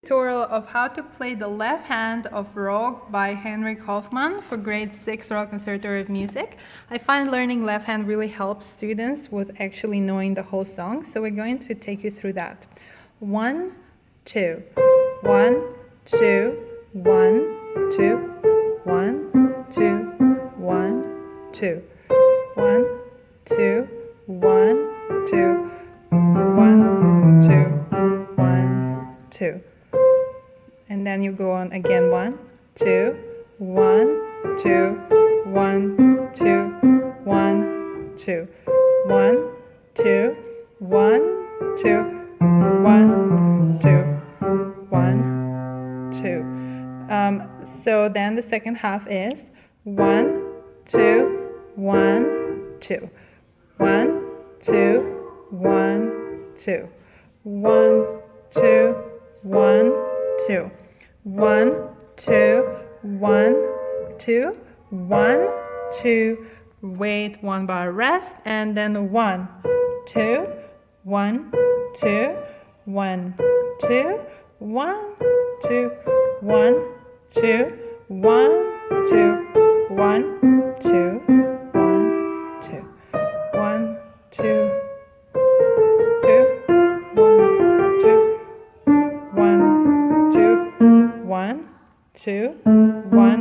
Tutorial of how to play the left hand of Rogue by Heinrich Hofmann for grade 6 Royal Conservatory of Music. I find learning left hand really helps students with actually knowing the whole song, so we're going to take you through that. 1, 2, 1, 2, 1, 2, 1, 2, 1, 2, 1, 2, 1, 2, 1, 2, 1, 2. And then you go on again, 1, 2, 1, 2, 1, 2, 1, 2, 1, 2, 1, 2, 1, 2, 1, 2. So then the second half is 1, 2, 1, 2, 1, 2, 1, 2, 1, 2, 1, 2. 1, 2, 1, 2, 1, 2, wait 1 bar, rest, and then 1, 2, 1, 2, 1, 2, 1, 2, 1, 2, 1, 2, 1, 2, 1, 2, 1, 2, 1, 2, 1, 2, 1,